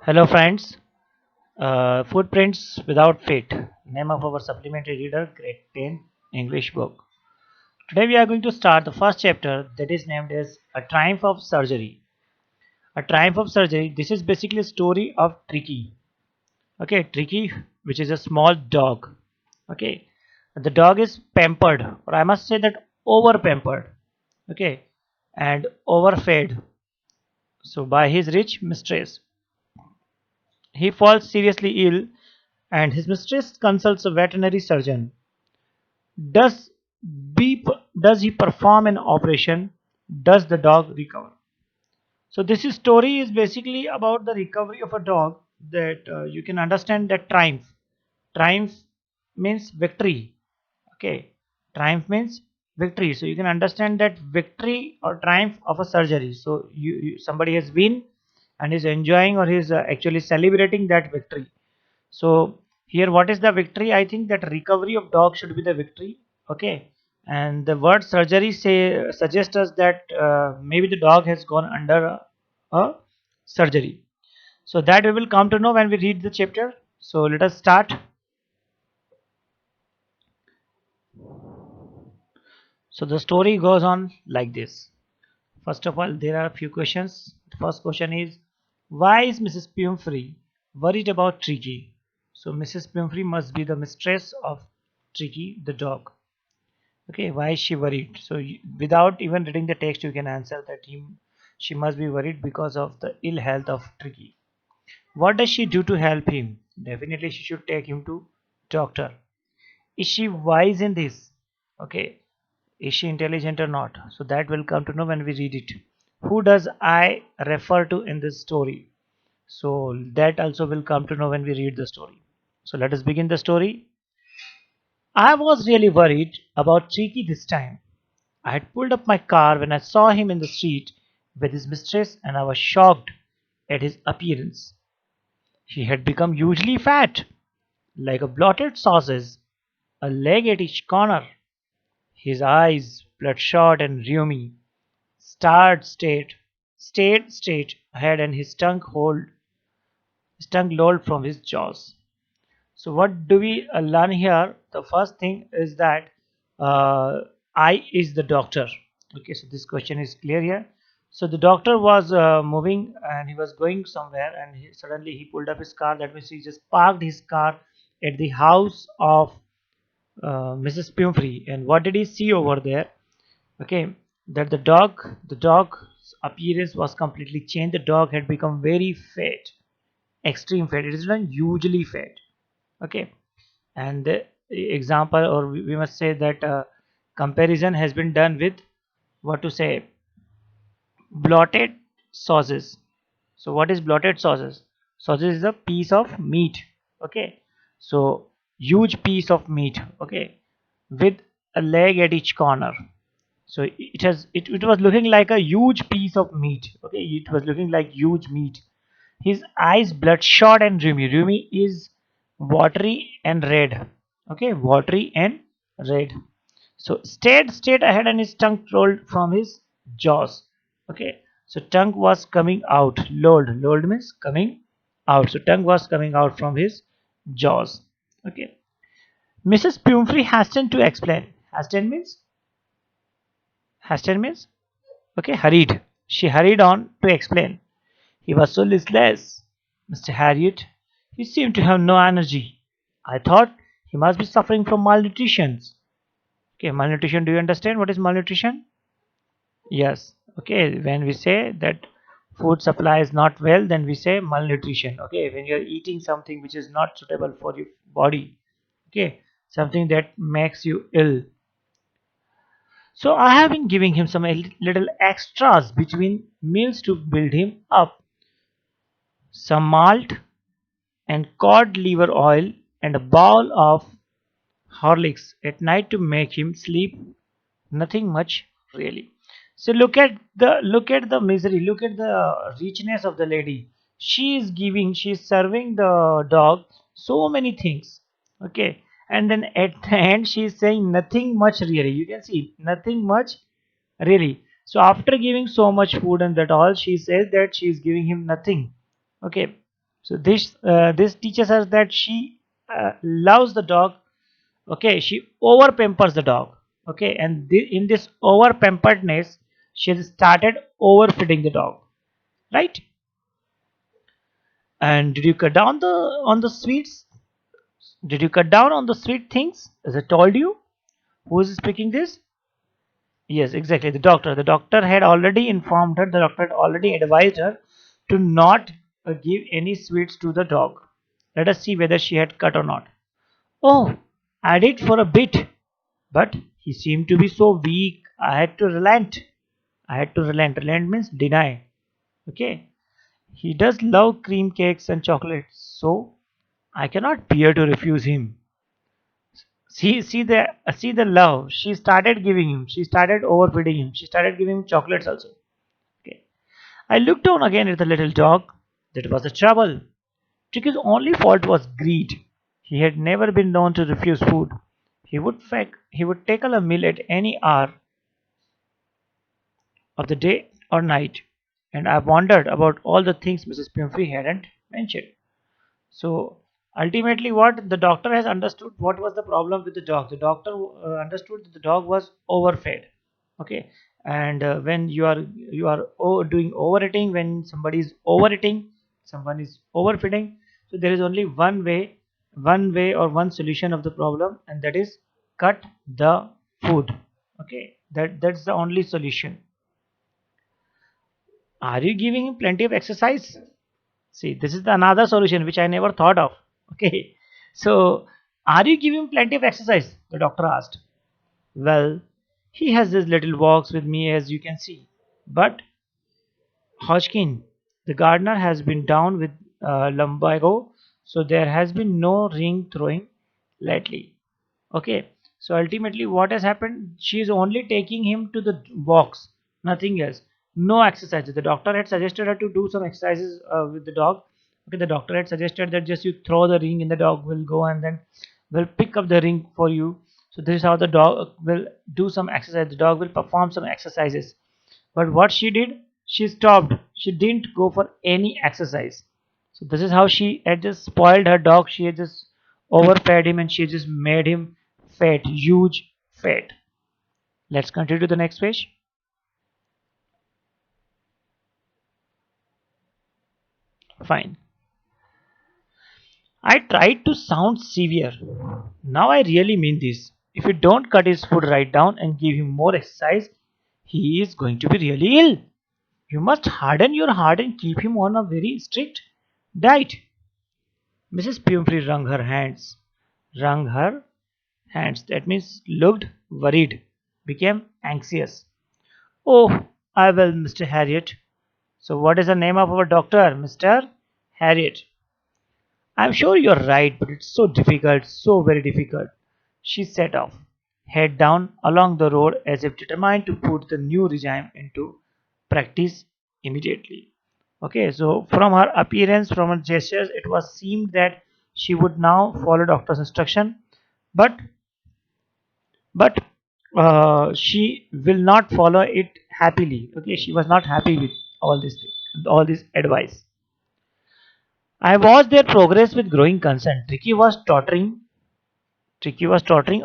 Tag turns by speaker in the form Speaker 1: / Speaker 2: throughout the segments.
Speaker 1: Hello friends, Footprints Without Fate, name of our supplementary reader, grade 10 English book. Today we are going to start the first chapter that is named as A Triumph of Surgery. A Triumph of Surgery, this is basically a story of Tricky. Okay, Tricky, which is a small dog. Okay, the dog is pampered, or I must say that over pampered. Okay, and overfed. So by his rich mistress. He falls seriously ill and his mistress consults a veterinary surgeon. Does, does he perform an operation? Does the dog recover? So story is basically about the recovery of a dog that you can understand that triumph. Triumph means victory. Okay, triumph means victory. So you can understand that victory or triumph of a surgery. So somebody has been and is enjoying or is actually celebrating that victory. So here, what is the victory? I think that recovery of dog should be the victory. Okay, and the word surgery say suggests us that maybe the dog has gone under a surgery. So that we will come to know when we read the chapter. So let us start. So the story goes on like this. First of all, there are a few questions. The first question is, why is Mrs. Pumphrey worried about Tricky? So Mrs. Pumphrey must be the mistress of Tricky, the dog. Okay, why is she worried? So without even reading the text, you can answer that she must be worried because of the ill health of Tricky. What does she do to help him? Definitely, she should take him to doctor. Is she wise in this? Okay, is she intelligent or not? So that will come to know when we read it. Who does I refer to in this story? So that also will come to know when we read the story. So let us begin the story. I was really worried about Cheeky this time. I had pulled up my car when I saw him in the street with his mistress, and I was shocked at his appearance. He had become hugely fat, like a blotted sausage, a leg at each corner. His eyes, bloodshot and rheumy, stared straight ahead, and his tongue lolled from his jaws. So what do we learn here? The first thing is that uh, I is the doctor. Okay, so this question is clear here. So the doctor was moving and he was going somewhere, and suddenly he pulled up his car. That means he just parked his car at the house of Mrs. Pumphrey. And what did he see over there? Okay, that the dog's appearance was completely changed. The dog had become very fat, extreme fat. It is not hugely fat. Okay, and the example, or we must say that comparison has been done with what to say, blotted sauces. So what is blotted sauces? Sauces is a piece of meat. Okay, so huge piece of meat. Okay, with a leg at each corner. So it was looking like a huge piece of meat. Okay, it was looking like huge meat. His eyes bloodshot and rheumy. Rheumy is watery and red. Okay, watery and red. So stayed ahead, and his tongue rolled from his jaws. Okay, so tongue was coming out. Lolled means coming out. So tongue was coming out from his jaws. Okay. Mrs. Pumphrey hastened to explain. Hastened means okay, hurried. She hurried on to explain. He was so listless, Mr. Harriet. He seemed to have no energy. I thought he must be suffering from malnutrition. Okay, malnutrition. Do you understand what is malnutrition? Yes. Okay, when we say that food supply is not well, then we say malnutrition. Okay, when you are eating something which is not suitable for your body. Okay, something that makes you ill. So I have been giving him some little extras between meals to build him up. Some malt and cod liver oil and a bowl of Horlicks at night to make him sleep. Nothing much really. So look at the misery, look at the richness of the lady. She is serving the dog so many things. Okay. And then at the end she is saying nothing much really. You can see nothing much really. So after giving so much food and that all, she says that she is giving him nothing. Okay. So this teaches us that she loves the dog. Okay, she over pampers the dog. Okay, and in this over pamperedness, she has started overfeeding the dog, right? And did you cut down on the sweets? Did you cut down on the sweet things as I told you? Who is speaking this? Yes, exactly. The doctor. The doctor had already informed her. The doctor had already advised her to not give any sweets to the dog. Let us see whether she had cut or not. Oh, I did for a bit, but he seemed to be so weak. I had to relent. I had to relent. Relent means deny. Okay. He does love cream cakes and chocolates, so I cannot bear to refuse him. See the love. She started giving him. She started overfeeding him. She started giving him chocolates also. Okay. I looked down again at the little dog. That was the trouble. Tricky's only fault was greed. He had never been known to refuse food. He would tackle a meal at any hour of the day or night. And I wondered about all the things Mrs. Pumphrey hadn't mentioned. So ultimately, what the doctor has understood, what was the problem with the dog? The doctor understood that the dog was overfed. Okay, and when you are doing overeating, when somebody is overeating, someone is overfeeding. So there is only one way or one solution of the problem, and that is cut the food. Okay, that's the only solution. Are you giving him plenty of exercise? See, this is the another solution which I never thought of. Okay. So, are you giving plenty of exercise? The doctor asked. Well, he has these little walks with me as you can see. But Hodgkin, the gardener, has been down with lumbago, so there has been no ring throwing lately. Okay, so ultimately what has happened, she is only taking him to the walks, nothing else, no exercises. The doctor had suggested her to do some exercises with the dog. Okay, the doctor had suggested that just you throw the ring and the dog will go and then will pick up the ring for you. So this is how the dog will do some exercise. The dog will perform some exercises. But what she did, she stopped. She didn't go for any exercise. So this is how she had just spoiled her dog. She had just overfed him and she just made him fat, huge fat. Let's continue to the next page. Fine. I tried to sound severe. Now I really mean this. If you don't cut his food right down and give him more exercise, he is going to be really ill. You must harden your heart and keep him on a very strict diet. Mrs. Pumphrey wrung her hands. That means looked worried, became anxious. Oh, I will, Mr. Harriet. So, what is the name of our doctor, Mr. Harriet? I'm sure you're right, but it's so difficult, so very difficult. She set off, head down along the road as if determined to put the new regime into practice immediately. Okay, so from her appearance, from her gestures, it was seemed that she would now follow doctor's instruction, but but she will not follow it happily. Okay, she was not happy with all this advice. I watched their progress with growing concern. Tricky was tottering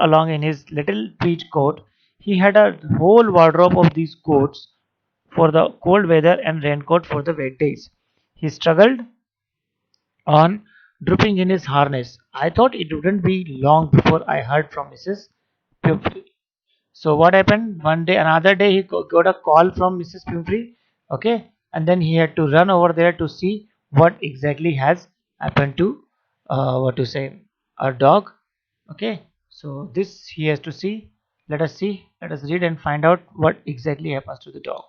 Speaker 1: along in his little tweed coat. He had a whole wardrobe of these coats for the cold weather and raincoat for the wet days. He struggled on, drooping in his harness. I thought it wouldn't be long before I heard from Mrs. Pumphrey. So what happened? One day, another day, he got a call from Mrs. Pumphrey. Okay, and then he had to run over there to see what exactly has happened to, what to say, our dog. Okay, so this he has to see. Let us see. Let us read and find out what exactly happens to the dog.